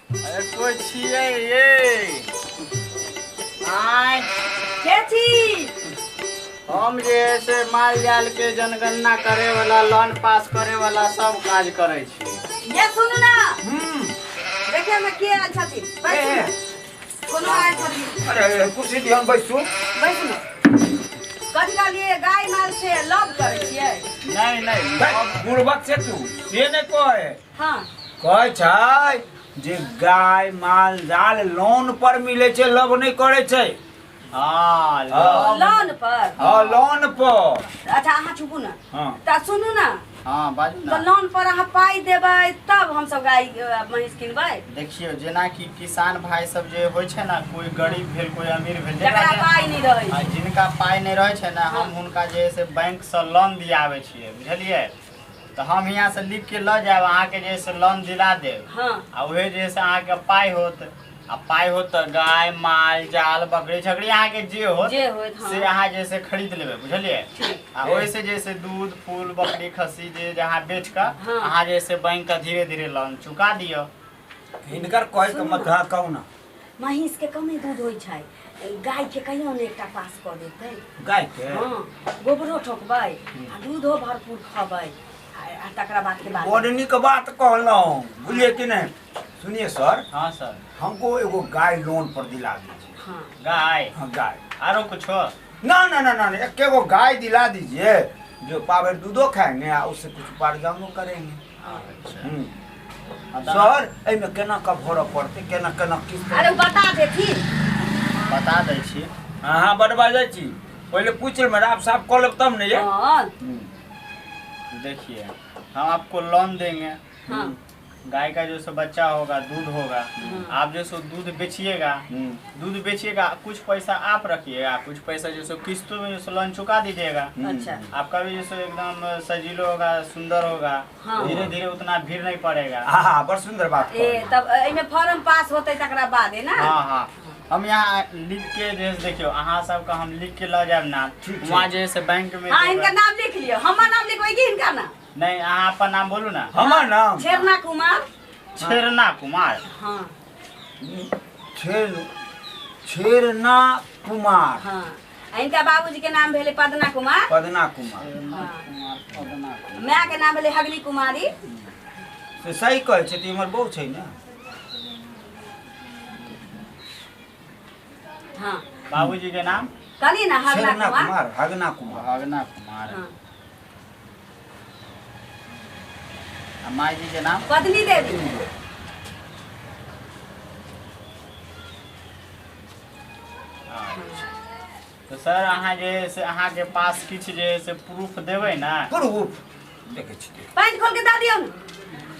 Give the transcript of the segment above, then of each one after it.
अरे कोई छिए ये आय के छी? हम जे है से माल जाल के जनगणना करे वाला लोन पास करे वाला सब काज करे छी। ये सुनू ना। देखिए मैं के आयल छथि। कोनो आयल छथि। अरे कुर्सी दिहन बैसू। बैसू ना। कथी कहलिए गाय माल से लव करे छियै? नहीं बुढ़बक से तू से ने कहे। हाँ। कहे छै जे गाय माल जाल लोन पर मिले छै, लब नहीं करे छै। हाँ लोन पर। हाँ लोन पर। अच्छा अहाँ चुपू ना। हाँ त सुनू ना। हाँ बाजू तो ना। लोन पर अहाँ पाई देबै तब हम सब गाय महींस किनबै। देखियो जेना कि किसान भाई सब जे होय छै ना, कोई गरीब भेल कोई अमीर भेल, जकरा पाई नहीं रहै छै। जिनका पाई नहीं रहे छै ना, हम हुनका जे है से बैंक से लोन दियावे छियै, बुझलियै। तो हम यहाँ से लिख के ल जाब, अहाँ के जे से लोन दिला देब। हाँ। आ उहे जे से अहाँ के पाई होत, आ पाई होत तो गाय माल जाल बकरी छकरी अहाँ के जे होत हाँ। से अहाँ जैसे खरीद लेबे, बुझलिए। आ वैसे जैसे दूध फूल बकरी खस्सी जे जहाँ बेच कर हाँ। अहाँ जैसे बैंक का धीरे धीरे लोन चुका दियो। हिनकर कहे के मत हाँ कहू ना। महींस के कमे दूध होय छै, गाय के कहियो ने एकटा पास क देतै। गाय के हाँ गोबरो ठोकबै आ दूधो भरपूर खबै आ तकरा बाद के बाद ओडनी के बात कहलौं, बुझलिए कि नहीं। सुनिए सर। हाँ सर। हमको एगो गाय लोन पर दिला दीजिए। हाँ। गाय हाँ गाय। आरो कुछ हो? ना ना ना ना एक एगो गाय दिला दीजिए जो पावर दूधो खाएंगे और उससे कुछ उपार्जनो करेंगे। सर एमे केना का भरऽ पड़ते, केना केना किस्त? अरे बता देथि। बता दै छी। हाँ बड़बा जाइ छी, पहले पूछ ले मेरा, आप साफ कॉल तब नहीं है। हाँ। देखिए हम आपको लोन देंगे। हाँ। गाय का जो सो बच्चा होगा दूध होगा, आप जो सो दूध बेचिएगा, दूध बेचिएगा, कुछ पैसा आप रखिएगा, कुछ पैसा जो सो किस्तों में जो सो लोन चुका दीजिएगा। अच्छा। आपका भी जो सो एकदम सजीलो होगा, सुंदर होगा। हाँ। धीरे धीरे उतना भीड़ नहीं पड़ेगा। हाँ बड़ सुंदर बात। तब एमे फॉर्म पास होतै तकरा बाद है ना। हाँ हाँ हम यहाँ लिख के जैसे देखियो अहाँ सबका हम लिख के ला जाब ना, वहाँ जैसे बैंक में। हाँ इनका नाम लिख लियो, हमर नाम लिखबै कि इनका नाम? नहीं अहाँ अपन नाम बोलू ना। हमार नाम छेरना कुमार। छेरना कुमार। हाँ। छेरना कुमार। हाँ इनका बाबूजी के नाम भेले पदना कुमार। पदना कुमार। माय के नाम भेले हगली कुमारी। से सही कहै छै, त हमर बहु छै ना। हाँ बाबूजी के नाम कहली ना हगना छेरना कुमार। कुमार, हगना कुमार। हगना कुमार। हाँ। माई जी के नाम पत्नी देवी। तो सर अहाँ जे से अहाँ के पास किछ जे से प्रूफ देबै ना। प्रूफ देखै छी। पैंट खोल के दे दियौ न।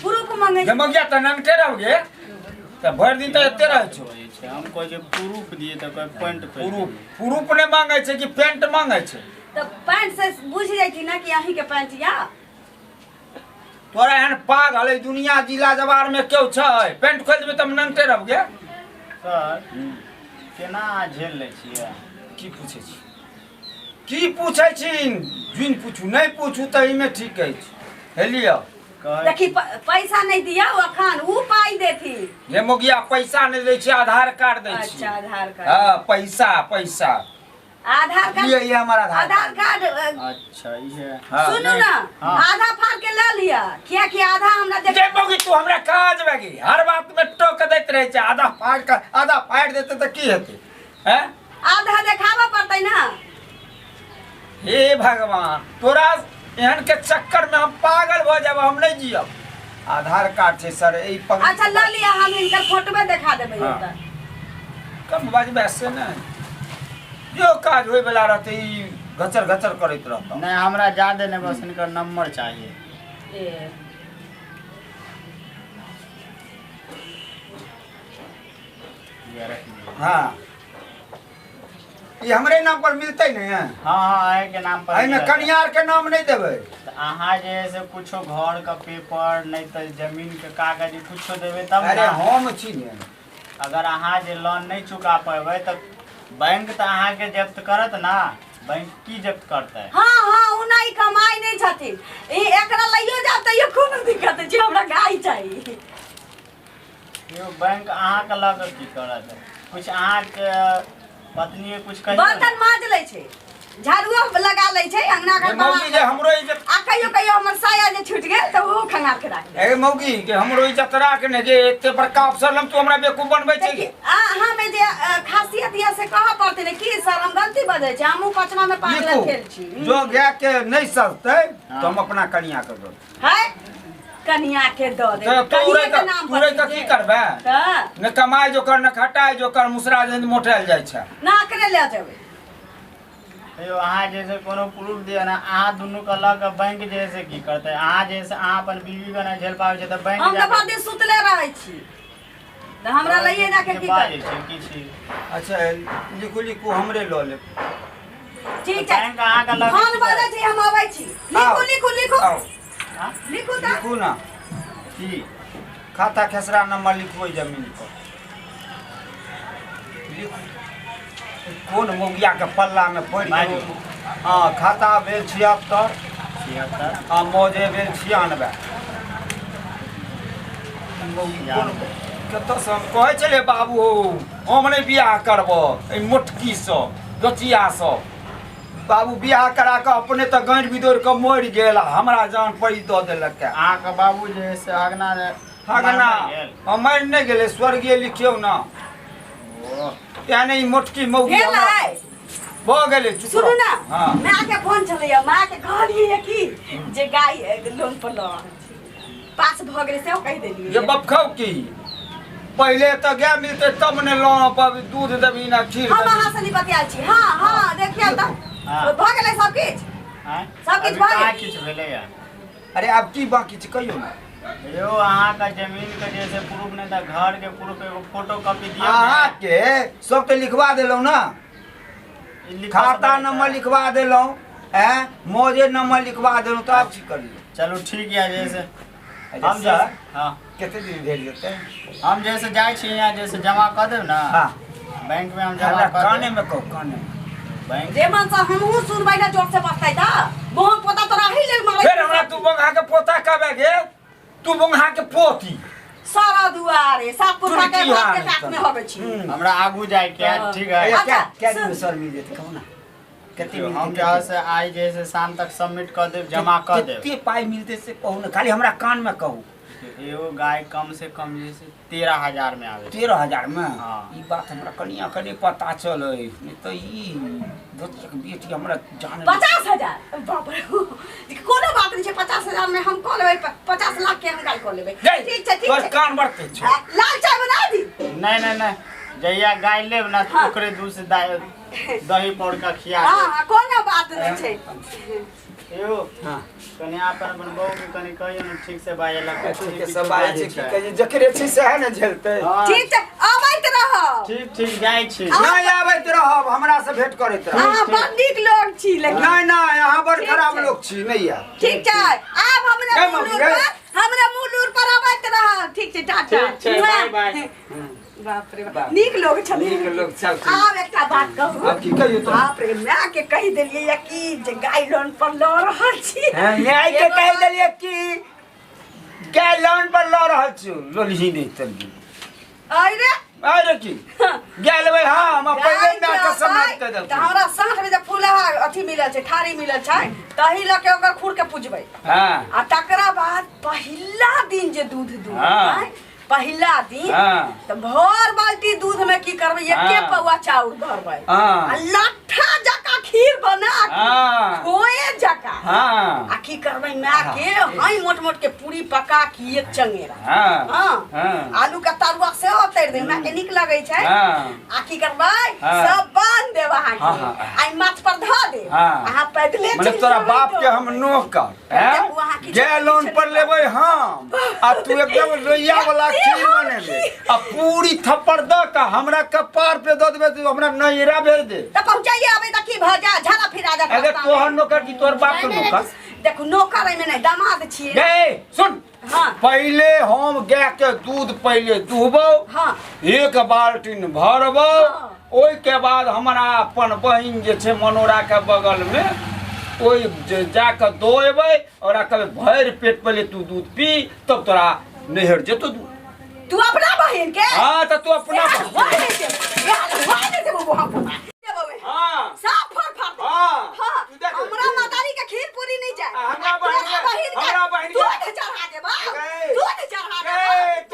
प्रूफ मांगे। जमगिया त नंगटे रहोगे त भर दिन त एते रहै छौ। हमको जो प्रूफ दिए तो कोई पॉइंट प्रूफ ने मांगे छै कि पेंट मांगे छै? तो पैंट से बुझ जाइती ना कि अहीं के पैंट या। तोरा एहन पागल है दुनिया जिला जवार में क्यों छै? पेंट खोल देबे त नंगटे रहोगे। सर केना झेल ले छियै? की पूछे छी? की पूछे छी? जुन पूछू नहीं पूछू त इमे ठीक है। हेलियो देखी पैसा नहीं दिया अखन ऊ पाई देथी। ये मोगिया पैसा नहीं दे छी, आधार कार्ड दे छी। अच्छा आधार कार्ड। हां पैसा पैसा आधार कार्ड ये हमारा आधार कार्ड। अच्छा ये सुनो ना आधा फाड़ के ले लिया, क्या कि आधा हमरा दे। जे मोगी तू हमरा काज बेगी हर बात में टोक दैत रहे छै। आधा फाड़ के आधा फाड़ देते त की हेते? हैं आधा देखावा पड़तै ना। हे भगवान तोरा एहन के चक्कर में हम पागल हो जाब, हम नहीं जियब। आधार कार्ड छै सर ए पग। अच्छा ला लिया, हम इनकर फोटो में दिखा देबै। हाँ। कम बाजबे से ना जो काज होय वाला रहते ई गचर गचर करैत रहता। नहीं हमरा ज्यादा नहीं, बस इनका नंबर चाहिए। ए ये रखिए। हाँ ये हमरे नाम पर मिलते नहीं है। हाँ हाँ है के नाम पर। एमे कनियार के नाम नहीं देबै। अहाँ जे से कुछो घर का पेपर नहीं तो जमीन के कागज कुछो देवे तब अरे ना। हम छी ने। अगर अहाँ जे लोन नहीं चुका पेबै तो बैंक तो अहाँ के जब्त करत ना। बैंक की जब्त करता है? हाँ हाँ उ नहीं कमाई नहीं छथिन। एकरा लइयो जाब त ये खूब दिक्कत छै, हमरा गाय चाहिए। यो बैंक अहाँ के लग की करत है कुछ अहाँ के पत्नी कुछ कहि बर्तन माज लै छै झाड़ुओ लगा लै छै अंगना ए के मौगी जे हमरो इज्जत आ कहियो हमर साया जे छूट गेल त ओ खंगार के राख ए मौगी के हमरो इज्जत राख ने जे एते बड़का अफसर लम तू हमरा बेवकूफ बनबै छै देखिए अहाँ में जे खासियत ये से कहा पड़ते ने की सर हम गलती बजै छै हमहू पचमा में पागल खेल छी जो गाय के नहीं सजतै तो हम अपना कनिया के दो है कनिया के दो दे तो कनिया के नाम तू पर की करबे न कमाई जो कर न खटाई जो कर मुसरा जे मोटाइल जाय छै ना करे ले जेबै यो अहाँ जैसे कोनो प्रूफ दिया ना अहाँ दुनू के लग बैंक जैसे की करते अहाँ जैसे अहाँ अपन बीवी के ना झेल पाबै छै त बैंक हम त भर दिन सुतले रहै छी त हमरा लइए ना के की कर की छी अच्छा लिखू हमरे लो ले ठीक है बैंक अहाँ के लग फोन बजे छी हम आबै छी लिखू आओ लिखू त लिखू ना की खाता खेसरा नंबर लिखबो जमीन पर लिखू कौन मौगिया के पल्ला में पड़ बाजू। हाँ खाता भेल 76 76 आ मौजे भेल 96 कतऽ से हम कहै छलै बाबू हम नहीं बियाह करबो ए मोटकी सब गचिया सब बाबू बियाह करा के अपने तो गांठ बिदोर के मरि गेल हमरा जान पड़ी दऽ देलक अहाँ के बाबू जे से अगना हगना हम मरि नहीं गेले स्वर्गीय लिखियो ना ओ यानी मोटकी मौगी गेल है भ गेले चुप सुनू ना हाँ माँ के फोन चलैया माँ के कहलिए कि जे गाय लोन पर ल पास भ गेलै से कहि देलिए ये बपखाव की पहले तो गाय मिलते तब ने लो पर दूध देबी ना खीर हम देबी अहाँ से बतिया छी हां हां देखिए त हाँ। भ गेलै सब किछ हैं सब किछ अभी भऽ कहाँ गेल। किछ भेलै या अरे अब की बाकी छै कहियो ना यो अहाँ का जमीन के जैसे प्रूफ नहीं था घर के प्रूफ एगो फोटो कॉपी दियो अहाँ के सब तो लिखवा देलौ ना खाता नंबर लिखवा देलौ हैं मौजे नंबर लिखवा देलौ तो आप की करिए चलो ठीक है जैसे हम हम जैसे हाँ केते दिन भेज देते हम जैसे जाए छी यहाँ जैसे जमा कर देब ना हां बैंक में हम जमा हमरा कर काने देब में कहो काने में बैंक जे मन से हमहू सुनबै ना जोर से बसतै त बहुत पता तोरा ही ले मारै फिर हमरा तू बंगा के पोता कहबे गे तू बंगा के पोती सारा दुआरे सात पुरखा के तुरकी बात के हाल साथ में होबै छी हमरा आगू जाए के हाँ। ठीक है क्या अच्छा, क्या दिन सुन। में सर मिल जेते कहू ना केते हम मिलते जहाँ से आई जैसे शाम तक सबमिट कर देब जमा कर देब केते पाई मिलते से कहू ना खाली हमरा कान में कहू एगो गाय कम से कम जैसे 13,000 में आवे 13,000 में हाँ। ई बात हमरा कनिया कने पता चलै नहीं तो ई दोस्त के बेटी हमरा जाने 50,000 बाप रे कोनो बात नहीं छै 50,000 में हम कऽ लेबै 50 लाख के हम गाय कऽ लेबै ठीक छै तोर कान बढ़ते छ लाल चाय बना दी नहीं जहिया गाय लेब ना हाँ। ओकरे दूध से दही पौड़ का खिया हां देब। हां कोनो बात नहीं छै एगो हां कनी अपन बहू के कनी कहियो ना ठीक से बाजेला ठीक है सब आए छै की कहे जकरे छै से है ना झेलते ठीक छै आबैत रहब ठीक जाय छी नहीं आबैत रहब हमरा से भेंट करैत रहब अहाँ बड़ नीक लोग छी लेकिन नहीं नहीं यहाँ बड़ ठीक खराब छै। लोग छी नहीं यार ठीक छै आब ए, मम्मी, रे। हमरा मुलुर पर आबैत रहब ठीक छै टाटा ठीक छै, बाय, बाय। बाप रे बाप नीक लोग छली नीक लोग सब छी। आब एकटा बात कहू अब की कहियो तो बाप रे माँ के कहि देलियै या कि जे गाय लोन पर लऽ रहल छी न्याय के कह देलिए कि गाय लोन पर ल रहल छी लोलही नहीं तलगी अरे अरे की गाय लेबै हम पहिले में के समय कह देल त हमरा 60 में जे फूलहा अथी मिलल छै थारी मिलल छै तही ल के ओकर खुर के पूजबै हां आ तकरा बाद पहिला दिन जे दूध दूध हाँ। पहिला दिन हाँ। त भर बाल्टी दूध में की करबै एके हाँ। पौआ चाउर धरबै हाँ। आ लट्ठा जका खीर बना हाँ। खोए जका हां आ की करबै माँ के हई मोट मोट के पूरी पका की एक चंगेरा हां हाँ हां आलू का तरुआ से उतर दे माँ के नीक लगे छै हां आ की करबै हाँ। सब बांध देब अहाँ हाँ, के हाँ। आई माथ पर ध दे हाँ। अहाँ पैदले माने चलि तोरा जेबै बाप तो। के हम नौकर देखू अहाँ की गाय लोन पर लेबै हम आ तू एकदम रोइया वाला खीर बनेबे आ पूरी थप्पड़ द के हमरा कपार पे द देबे तू हमरा नैरा भेज दे त पहुंचाइए अबे त की भ जा झाला फिरा जा अगर तोहर नौकर की तोर बाप के नौकर देखू नौकर में नहीं दामाद छिए गए सुन हाँ। पहले हम गाय के दूध पहले दुहबो हां एक बाल्टीन भरबो हाँ। ओइ के बाद हमरा अपन बहिन जे छै मनोरा के बगल में ओइ जाके दोएबै और कहबै भरि पेट पहले तू दूध पी तब तोरा नहर जेतो दूध तू अपना बहिन तो तू अपना होय नहीं दे वो पोता हां साफ फर फर हां हां हमरा मातारी के खीर पूरी नहीं जाए हमरा बहिन दूध चढ़ा दे बा दूध चढ़ा दे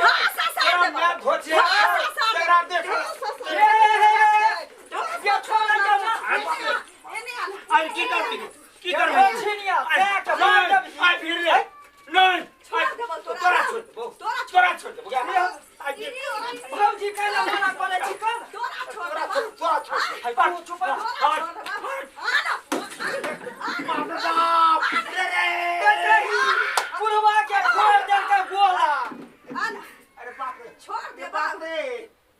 हां ससा दे मैं घोचे तेरा देख ये छोड़ दे आई की करबे छिनिया पेट मार दे आई फिर ले नहीं तोरा छोड़ दे भौजी कहला मना करे छी कर तोरा छोड़ तू चुप पुरवा के छोड़ दे के बोला अरे बाप रे छोड़ दे बाप रे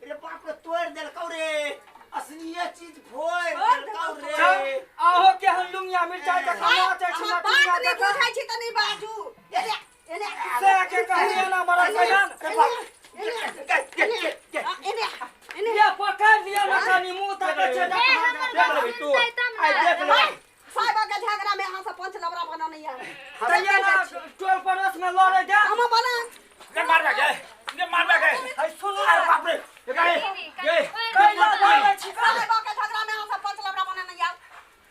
अरे बाप रे तोड़ दे कौरे असली ये चीज फोड़ दे कौरे आहो के हम लुंगिया मिर्चाई के खाना चाहे छी बात नहीं बुझाई छी तनी बाजू एने से के कहिए ना मरा सयान ये पकड़ लिया ना खानी मुंह तक छे देख ले तू आई देख ले साहब के झगड़ा में यहां से पंच लबरा बना नहीं है तैया ना टोल पड़ोस में लड़े जा हम बना ने मार गए है सुन अरे बाप रे ये कैला लड़े छी कर साहब के झगड़ा में यहां से पंच लबरा बना नहीं है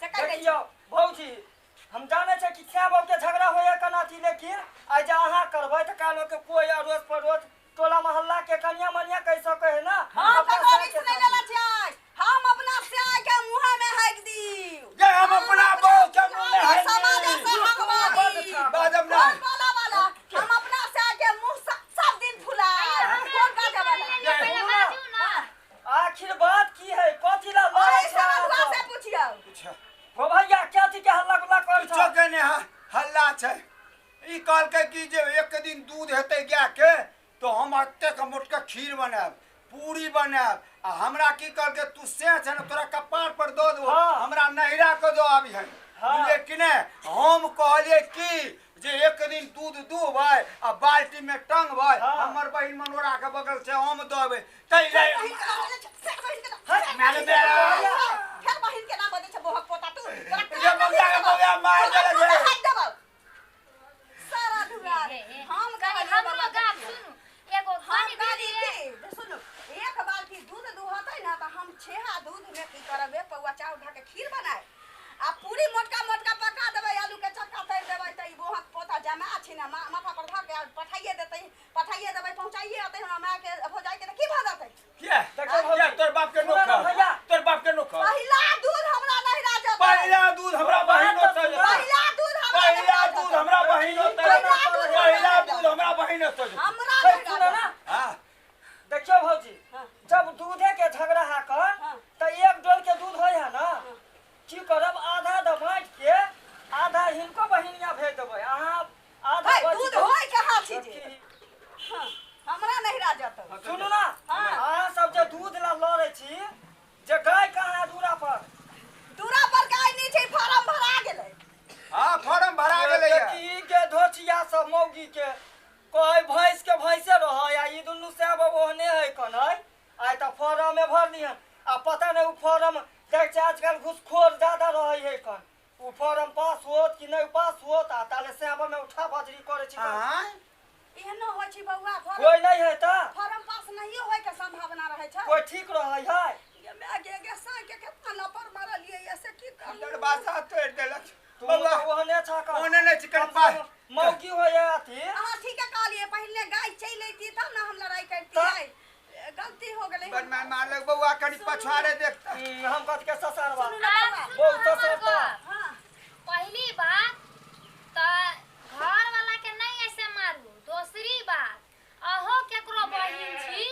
से कह दे देखियो भौजी हम जाने छे कि क्या बाप के झगड़ा होया कना थी लेकिन आज अहाँ करबै त कालो के कोई अरोस पड़ोस टोला मोहल्ला के कन्या मनिया कैसे कहे ना हां तो कोई सुनै लेला छै हम अपना से के मुंह में हाक दी ये हम अपना बहू के मुंह में है समाज से हकवादी बाजब ना वाला हम अपना से के मुंह सब दिन फुलाए कौन का जवाला आखिर बात की है कथी ला लड़े ओए समझवा से पूछियो हो भैया क्या थी के हल्ला गुल्ला कर छ चौकने हल्ला छै ई कहल के कि जे एक दिन दूध हेतै गाय के तो हम अत्ते के मोटका खीर बनाब पूरी बनाब आ हमरा की कर के तू से छै न तोरा कपार पर दो दो हमरा नहिरा के दो आबी है बुझे कि ने हम कहलिए कि जे एक दिन दूध दूबै आ बाल्टी में टंगबै हमर बहिन मनोरा के बगल से हम देबै तै ले मैंने बेरा फिर बहिन के नाम बदे छ बोहक पोता तू ये मौगा मार देले सारा दुआ हम हम गाप सुनु एगो खानी दीदी सुनो एक बाल्टी दूध दुहतै ना त हम छेहा दूध में की करबे पौआ चाउ ढा के खीर बनाए आ पूरी मोटका मोटका पका देबै आलू के चक्का तैर देबै त ई बोहक पोता जमा छी ना माथा पर धर के पठाइए देबै पहुंचाइए अतै हमरा के हो जाय के त की भ जातै क्या तोर बाप के नोखा तोर बाप के नोखा पहिला दूध हमरा नहीं राजत पहिला दूध हमरा बहिन होतै पहिला दूध हमरा बहिन होतै पहिला दूध हमरा बहिन होतै हमरा सुनो ना हां देखियो भौजी जब दूधे के झगड़ा हा कर त एक डोल के दूध होय है ना की करब आधा दबाइ के आधा हिनको बहिनिया भेज देबै अहाँ आधा दूध होय कहाँ छी जे हमरा नहीं राजत सुनू ना अहाँ सब जे दूध ला लड़े छी जे गाय कहाँ दूरा पर गाय नहीं छै फार्म भरा गेलै हां फार्म भरा गेलै की के धोचिया सब मौगी के कोई भैंस के भैंसे रहै आ ई दुनु से अब ओहने है कनै आइ त फार्म में भर दिहन आ पता नहीं उ फार्म देख आजकल घुसखोर ज्यादा रहै है कन उ फार्म पास होत कि नहीं पास होत आ ताले से अब में उठा बजरी करे छी हां एहनो होय छी बौआ कोई नहीं है त फार्म पास नहीं होय के संभावना रहै छै कोई ठीक रहै है ये मैं के साइ के कितना लपर मारल लिए ऐसे की कर दरवाजा तोड़ देलक तू ओहने छका ओहने नहीं चिकन पास मौगी होय अथी हां ठीक है कहलिए पहले गाय चल लेती तब ना हम लड़ाई करती गलती हो गेलै बन मैं मार लग बउआ कनी पछवारे देखता हम कत के ससरवा बहुत ससरता हां पहली बात त घर वाला के नहीं ऐसे मारू दूसरी बात अहो केकरो बहिन छी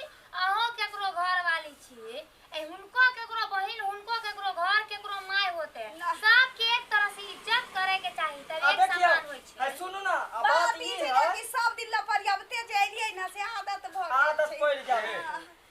अहो केकरो घर वाली छी ए हुनको केकरो बहिन हुनको केकरो घर केकरो माय होते सब के एक तरह से इज्जत करे के चाहिए तब एक समान होय छै सुनू ना बात ई छै कि सब दिन लपरियाबते जे एलियै ना से आदत भ गेल आदत पड़ जाए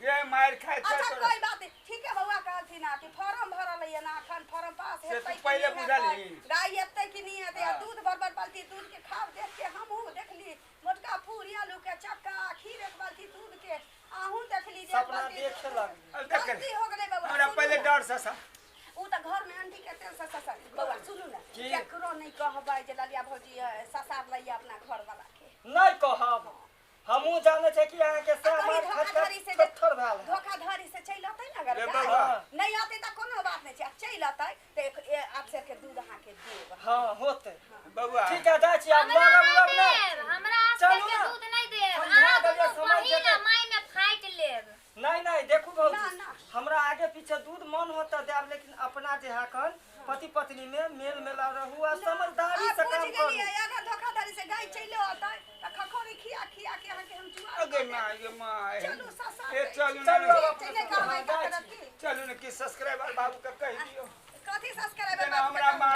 ये मार खाए अच्छा कोई बात नहीं ठीक है बउआ कहलथिन ना कि फार्म भरल है ना अखन फार्म पास से हेतै तू पहले बुझली गाय एतै कि नहीं एतै दूध भर बाल्टी दूध के खाब देख के हमहू देखली मोटका पूरी आलू के चक्का खीर एक बाल्टी दूध के आहू देखली जे सपना देखे लग गलती हो गेलै बउआ हमरा पहले डर ससा उ त घर में आंटी के तेल से ससा बउआ सुनू ना केकरो नहीं कहबै जे ललिया भौजी ससार लइया अपना घर वाला के नहीं कहब हमहू जाने छै कि अहाँ के सामान खटखट भेल है। धोखाधड़ी से चलि अतै ना अगर रे गाय। बौआ। नहीं अतै त कोनो बात नहीं छै चलि अतै त एक अक्षर के दूध अहाँ के देब हाँ होते बबुआ ठीक है जाय छी अब हमरा मरब नहीं उरब देब, नहीं हमरा चलू आस्ते के ना। दूध नहीं देब। समझा अहाँ देलियै, दुनू समझ बहिन जेतै। आ माय में फाइट लेब। नहीं देखू ना, भौजी ना। हमरा आगे पीछे दूध मन होता देब लेकिन अपना जे हाकन पति पत्नी में मेल मिलाप रहू आ समझदारी से काम बुझ करू गेलियै अगर धोखाधड़ी से गाय चलि अतै त खखोरी खिया खिया के अहाँ के हम जुआ अगे माँ ये माँ चलू ससा ए चलू चलू ना अब चले कहबै हाँ, का जाय करत छी। की चलू ना कि सब्सक्राइबर बाबू के कह दियो कथी सब्सक्राइबर जेना हमरा माँ